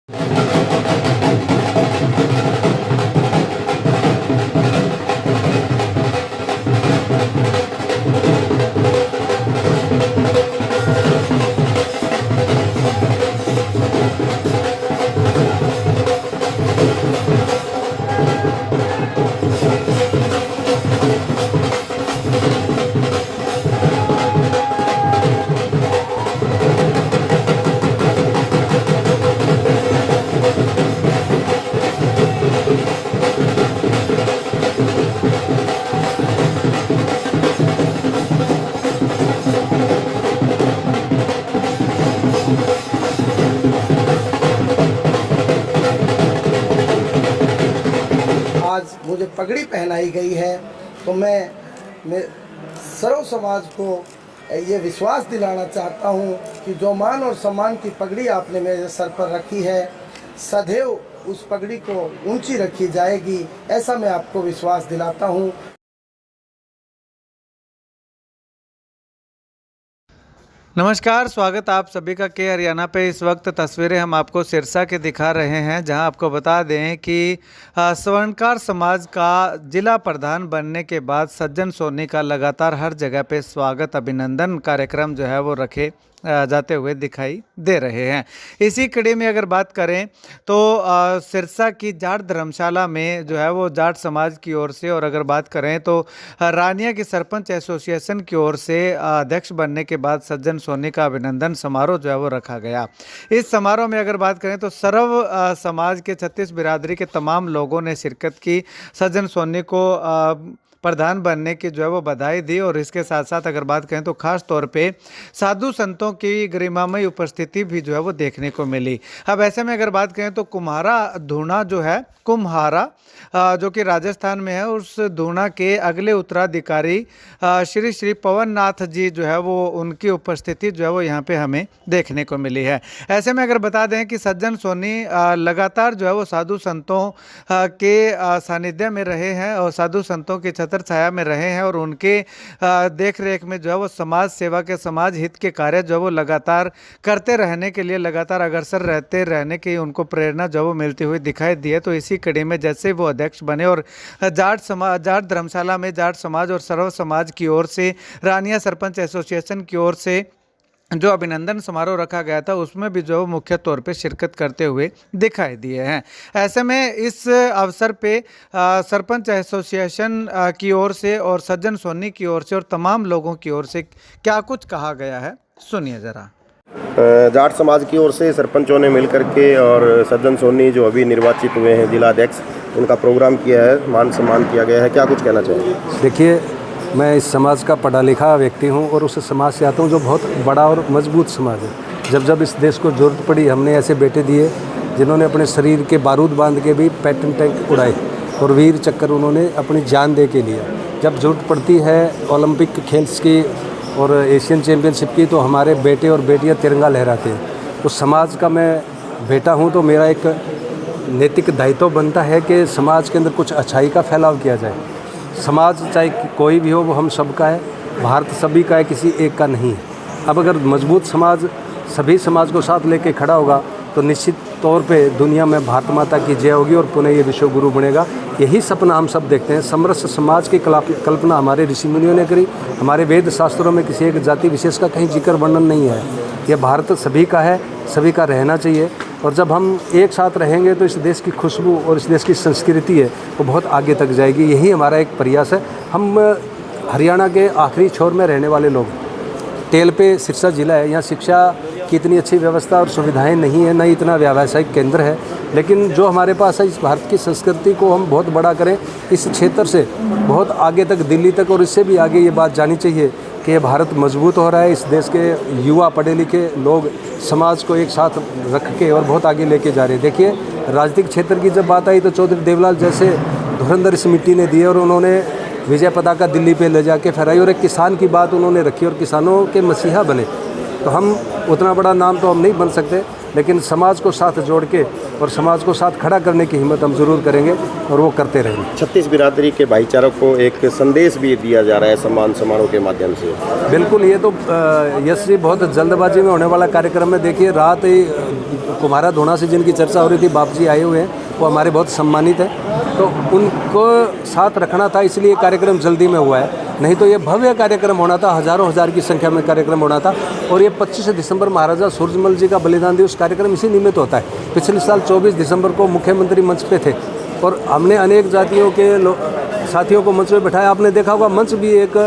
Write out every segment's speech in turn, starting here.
आज मुझे पगड़ी पहनाई गई है तो मैं सर्व समाज को ये विश्वास दिलाना चाहता हूँ कि जो मान और सम्मान की पगड़ी आपने मेरे सर पर रखी है, सदैव उस पगड़ी को ऊंची रखी जाएगी, ऐसा मैं आपको विश्वास दिलाता हूँ। नमस्कार, स्वागत आप सभी का के हरियाणा पे। इस वक्त तस्वीरें हम आपको सिरसा के दिखा रहे हैं, जहां आपको बता दें कि स्वर्णकार समाज का जिला प्रधान बनने के बाद सज्जन सोनी का लगातार हर जगह पे स्वागत अभिनंदन कार्यक्रम जो है वो रखे जाते हुए दिखाई दे रहे हैं। इसी कड़ी में अगर बात करें तो सिरसा की जाट धर्मशाला में जो है वो जाट समाज की ओर से, और अगर बात करें तो रानिया की सरपंच एसोसिएशन की ओर से अध्यक्ष बनने के बाद सज्जन सोनी का अभिनंदन समारोह जो है वो रखा गया। इस समारोह में अगर बात करें तो सर्व समाज के 36 बिरादरी के तमाम लोगों ने शिरकत की। सज्जन सोनी को प्रधान बनने की जो है वो बधाई दी, और इसके साथ साथ अगर बात करें तो खास तौर पे साधु संतों की गरिमामय उपस्थिति भी जो है वो देखने को मिली। अब ऐसे में अगर बात करें तो कुम्हारा धूना जो है, कुम्हारा जो कि राजस्थान में है, उस धूना के अगले उत्तराधिकारी श्री श्री पवन नाथ जी जो है वो, उनकी उपस्थिति जो है वो यहाँ पे हमें देखने को मिली है। ऐसे में अगर बता दें कि सज्जन सोनी लगातार जो है वो साधु संतों के सानिध्य में रहे हैं और साधु संतों की छत्र छाया में रहे हैं, और उनके देख रेख में जो है वो समाज सेवा के, समाज हित के कार्य जो है वो लगातार करते रहने के लिए, लगातार अग्रसर रहते रहने की उनको प्रेरणा जो वो मिलती हुई दिखाई दी है। तो इसी कड़ी में जैसे वो अध्यक्ष बने और जाट धर्मशाला में जाट समाज और सर्व समाज की ओर से, रानिया सरपंच एसोसिएशन की ओर से जो अभिनंदन समारोह रखा गया था, उसमें भी जो मुख्य तौर पे शिरकत करते हुए दिखाई दिए हैं। ऐसे में इस अवसर पे सरपंच एसोसिएशन की ओर से और सज्जन सोनी की ओर से और तमाम लोगों की ओर से क्या कुछ कहा गया है, सुनिए जरा। जाट समाज की ओर से सरपंचों ने मिलकर के और सज्जन सोनी जो अभी निर्वाचित हुए हैं जिला अध्यक्ष, उनका प्रोग्राम किया है, मान सम्मान किया गया है। क्या कुछ कहना चाहिए? देखिए, मैं इस समाज का पढ़ा लिखा व्यक्ति हूं और उस समाज से आता हूं जो बहुत बड़ा और मजबूत समाज है। जब इस देश को जरूरत पड़ी, हमने ऐसे बेटे दिए जिन्होंने अपने शरीर के बारूद बांध के भी पैटर्न टैंक उड़ाए और वीर चक्कर उन्होंने अपनी जान दे के लिया। जब जरूरत पड़ती है ओलंपिक खेल्स की और एशियन चैम्पियनशिप की, तो हमारे बेटे और बेटियां तिरंगा लहराते हैं। उस समाज का मैं बेटा हूं, तो मेरा एक नैतिक दायित्व बनता है कि समाज के अंदर कुछ अच्छाई का फैलाव किया जाए। समाज चाहे कोई भी हो, वो हम सबका है, भारत सभी का है, किसी एक का नहीं है। अब अगर मजबूत समाज सभी समाज को साथ लेके खड़ा होगा तो निश्चित तौर पे दुनिया में भारत माता की जय होगी और पुनः ये विश्व गुरु बनेगा। यही सपना हम सब देखते हैं। समरस समाज की कल्पना हमारे ऋषि मुनियों ने करी। हमारे वेद शास्त्रों में किसी एक जाति विशेष का कहीं जिक्र वर्णन नहीं है। यह भारत सभी का है, सभी का रहना चाहिए, और जब हम एक साथ रहेंगे तो इस देश की खुशबू और इस देश की संस्कृति है वो बहुत आगे तक जाएगी। यही हमारा एक प्रयास है। हम हरियाणा के आखिरी छोर में रहने वाले लोग, टेल पे सिरसा ज़िला है, यहाँ शिक्षा की इतनी अच्छी व्यवस्था और सुविधाएं नहीं है, न इतना व्यावसायिक केंद्र है, लेकिन जो हमारे पास है, इस भारत की संस्कृति को हम बहुत बड़ा करें। इस क्षेत्र से बहुत आगे तक, दिल्ली तक और इससे भी आगे ये बात जानी चाहिए कि ये भारत मजबूत हो रहा है। इस देश के युवा पढ़े लिखे लोग समाज को एक साथ रख के और बहुत आगे लेके जा रहे हैं। देखिए, राजनीतिक क्षेत्र की जब बात आई तो चौधरी देवलाल जैसे धुरंधर इस मिट्टी ने दिए और उन्होंने विजय पताका दिल्ली पे ले जाके फहराई, और एक किसान की बात उन्होंने रखी और किसानों के मसीहा बने। तो हम उतना बड़ा नाम तो हम नहीं बन सकते, लेकिन समाज को साथ जोड़ के और समाज को साथ खड़ा करने की हिम्मत हम ज़रूर करेंगे और वो करते रहेंगे। 36 बिरादरी के भाईचारों को एक संदेश भी दिया जा रहा है सम्मान समारोह के माध्यम से। बिल्कुल, ये तो यश जी बहुत जल्दबाजी में होने वाला कार्यक्रम है। देखिए, रात ही कुम्हारा धोना से जिनकी चर्चा हो रही थी, बाप जी आए हुए हैं, वो हमारे बहुत सम्मानित हैं, तो उनको साथ रखना था, इसलिए कार्यक्रम जल्दी में हुआ है। नहीं तो ये भव्य कार्यक्रम होना था, हज़ारों हज़ार की संख्या में कार्यक्रम होना था। और ये 25 दिसंबर महाराजा सूरजमल जी का बलिदान दिवस कार्यक्रम इसी निमित्त होता है। पिछले साल 24 दिसंबर को मुख्यमंत्री मंच पे थे और हमने अनेक जातियों के साथियों को मंच पे बिठाया। आपने देखा होगा, मंच भी एक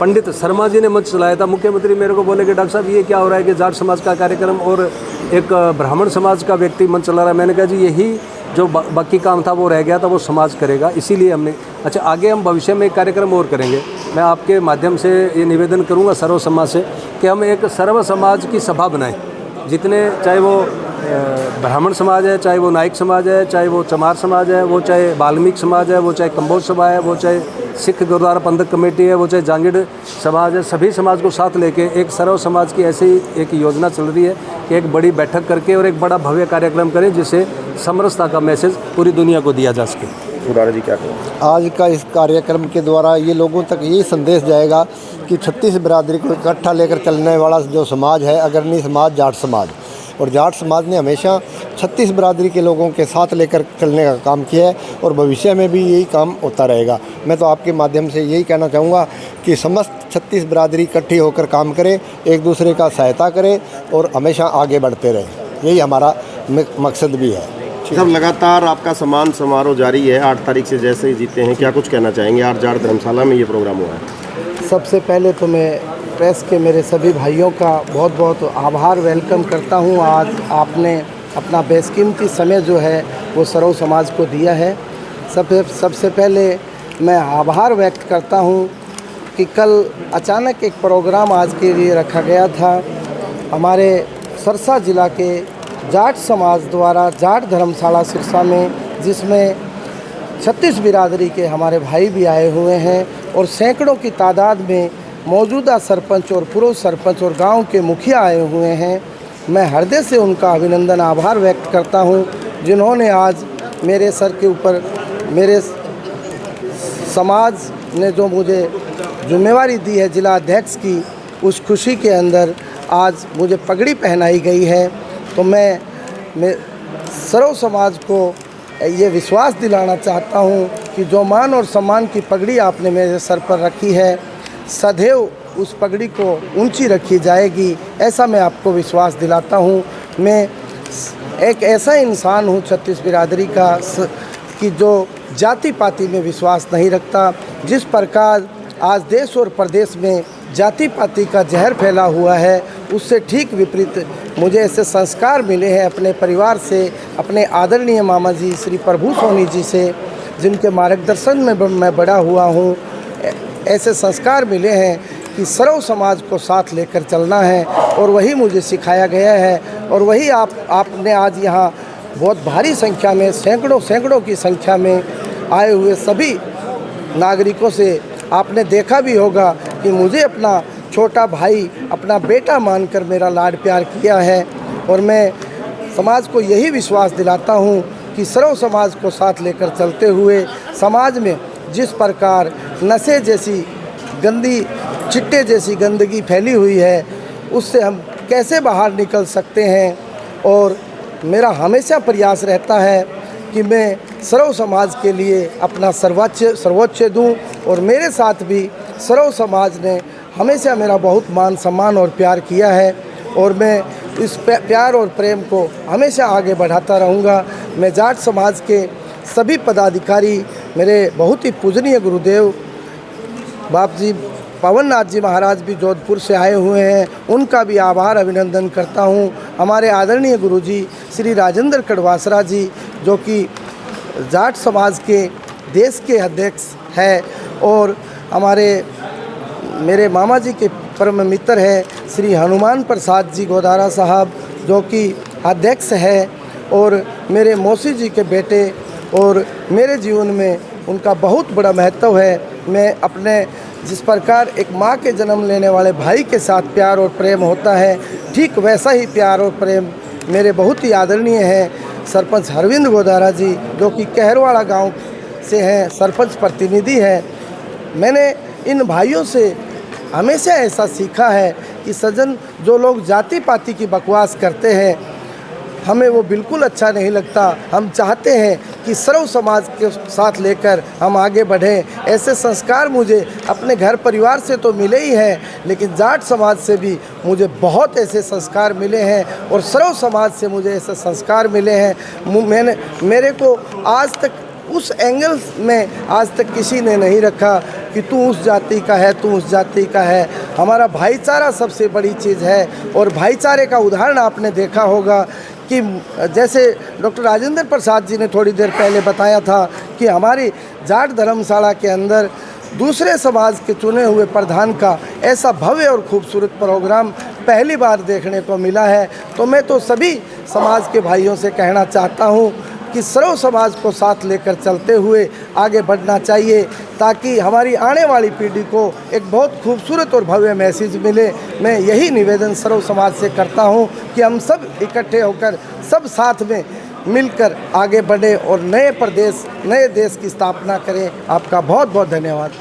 पंडित शर्मा जी ने मंच चलाया था। मुख्यमंत्री मेरे को बोले कि डॉक्टर साहब ये क्या हो रहा है कि जाट समाज का कार्यक्रम और एक ब्राह्मण समाज का व्यक्ति मंच चला रहा है। मैंने कहा जी यही जो बाकी काम था वो रह गया था, वो समाज करेगा, इसीलिए हमने अच्छा आगे हम भविष्य में एक कार्यक्रम और करेंगे। मैं आपके माध्यम से ये निवेदन करूंगा सर्व समाज से कि हम एक सर्व समाज की सभा बनाएं, जितने चाहे वो ब्राह्मण समाज है, चाहे वो नाइक समाज है, चाहे वो चमार समाज है, वो चाहे वाल्मीकि समाज है, वो चाहे कंबोज सभा है, वो चाहे सिख गुरुद्वारा प्रबंधक कमेटी है, वो चाहे जांगिड़ समाज है, सभी समाज को साथ लेके एक सर्व समाज की ऐसी एक योजना चल रही है कि एक बड़ी बैठक करके और एक बड़ा भव्य कार्यक्रम करें जिससे समरसता का मैसेज पूरी दुनिया को दिया जा सके। मुरारी जी क्या कहें? आज का इस कार्यक्रम के द्वारा ये लोगों तक ये संदेश जाएगा कि 36 बिरादरी को इकट्ठा लेकर चलने वाला जो समाज है अग्रणी समाज जाट समाज, और जाट समाज ने हमेशा 36 बिरादरी के लोगों के साथ लेकर चलने का काम किया है और भविष्य में भी यही काम होता रहेगा। मैं तो आपके माध्यम से यही कहना चाहूँगा कि समस्त 36 बिरादरी इकट्ठी होकर काम करे, एक दूसरे का सहायता करे और हमेशा आगे बढ़ते रहे, यही हमारा मकसद भी है। सब लगातार आपका सम्मान समारोह जारी है, 8 तारीख से जैसे ही जीते हैं, क्या कुछ कहना चाहेंगे? आज जाट धर्मशाला में ये प्रोग्राम हुआ है। सबसे पहले तो मैं प्रेस के मेरे सभी भाइयों का बहुत बहुत आभार वेलकम करता हूं। आज आपने अपना बेशकीमती समय जो है वो सर्व समाज को दिया है। सबसे पहले मैं आभार व्यक्त करता हूं कि कल अचानक एक प्रोग्राम आज के लिए रखा गया था हमारे सिरसा ज़िला के जाट समाज द्वारा जाट धर्मशाला सिरसा में, जिसमें 36 बिरादरी के हमारे भाई भी आए हुए हैं और सैकड़ों की तादाद में मौजूदा सरपंच और पूर्व सरपंच और गांव के मुखिया आए हुए हैं। मैं हृदय से उनका अभिनंदन आभार व्यक्त करता हूं, जिन्होंने आज मेरे सर के ऊपर मेरे समाज ने जो मुझे जिम्मेवारी दी है जिला अध्यक्ष की, उस खुशी के अंदर आज मुझे पगड़ी पहनाई गई है। तो मैं सर्व समाज को ये विश्वास दिलाना चाहता हूँ कि जो मान और सम्मान की पगड़ी आपने मेरे सर पर रखी है, सदैव उस पगड़ी को ऊंची रखी जाएगी, ऐसा मैं आपको विश्वास दिलाता हूँ। मैं एक ऐसा इंसान हूँ 36 बिरादरी का कि जो जाति पाति में विश्वास नहीं रखता। जिस प्रकार आज देश और प्रदेश में जाति पाति का जहर फैला हुआ है, उससे ठीक विपरीत मुझे ऐसे संस्कार मिले हैं अपने परिवार से, अपने आदरणीय मामा जी श्री प्रभु सोनी जी से, जिनके मार्गदर्शन में मैं बड़ा हुआ हूँ। ऐसे संस्कार मिले हैं कि सर्व समाज को साथ लेकर चलना है और वही मुझे सिखाया गया है और वही आपने आज यहाँ बहुत भारी संख्या में सैकड़ों की संख्या में आए हुए सभी नागरिकों से आपने देखा भी होगा कि मुझे अपना छोटा भाई, अपना बेटा मानकर मेरा लाड प्यार किया है। और मैं समाज को यही विश्वास दिलाता हूँ कि सर्व समाज को साथ लेकर चलते हुए समाज में जिस प्रकार नशे जैसी गंदी चिट्टे जैसी गंदगी फैली हुई है, उससे हम कैसे बाहर निकल सकते हैं। और मेरा हमेशा प्रयास रहता है कि मैं सर्व समाज के लिए अपना सर्वोच्च दूं और मेरे साथ भी सर्व समाज ने हमेशा मेरा बहुत मान सम्मान और प्यार किया है और मैं इस प्यार और प्रेम को हमेशा आगे बढ़ाता रहूँगा। मैं जाट समाज के सभी पदाधिकारी, मेरे बहुत ही पूजनीय गुरुदेव बाप जी पवन नाथ जी महाराज भी जोधपुर से आए हुए हैं, उनका भी आभार अभिनंदन करता हूँ। हमारे आदरणीय गुरुजी श्री राजेंद्र कड़वासरा जी, जो कि जाट समाज के देश के अध्यक्ष है, और मेरे मामा जी के परम मित्र है श्री हनुमान प्रसाद जी गोदारा साहब, जो कि अध्यक्ष है, और मेरे मौसी जी के बेटे, और मेरे जीवन में उनका बहुत बड़ा महत्व है। मैं अपने जिस प्रकार एक माँ के जन्म लेने वाले भाई के साथ प्यार और प्रेम होता है, ठीक वैसा ही प्यार और प्रेम मेरे बहुत ही आदरणीय हैं सरपंच हरविंद गोदारा जी, जो कि कहरवाड़ा गांव से हैं, सरपंच प्रतिनिधि हैं। मैंने इन भाइयों से हमेशा ऐसा सीखा है कि सज्जन, जो लोग जाति पाति की बकवास करते हैं, हमें वो बिल्कुल अच्छा नहीं लगता। हम चाहते हैं कि सर्व समाज के साथ लेकर हम आगे बढ़ें। ऐसे संस्कार मुझे अपने घर परिवार से तो मिले ही हैं, लेकिन जाट समाज से भी मुझे बहुत ऐसे संस्कार मिले हैं और सर्व समाज से मुझे ऐसे संस्कार मिले हैं। मेरे को आज तक उस एंगल में आज तक किसी ने नहीं रखा कि तू उस जाति का है, तू उस जाति का है। हमारा भाईचारा सबसे बड़ी चीज़ है और भाईचारे का उदाहरण आपने देखा होगा कि जैसे डॉक्टर राजेंद्र प्रसाद जी ने थोड़ी देर पहले बताया था कि हमारी जाट धर्मशाला के अंदर दूसरे समाज के चुने हुए प्रधान का ऐसा भव्य और खूबसूरत प्रोग्राम पहली बार देखने को मिला है। तो मैं तो सभी समाज के भाइयों से कहना चाहता हूँ कि सर्व समाज को साथ लेकर चलते हुए आगे बढ़ना चाहिए, ताकि हमारी आने वाली पीढ़ी को एक बहुत खूबसूरत और भव्य मैसेज मिले। मैं यही निवेदन सर्व समाज से करता हूं कि हम सब इकट्ठे होकर सब साथ में मिलकर आगे बढ़े और नए प्रदेश, नए देश की स्थापना करें। आपका बहुत बहुत धन्यवाद।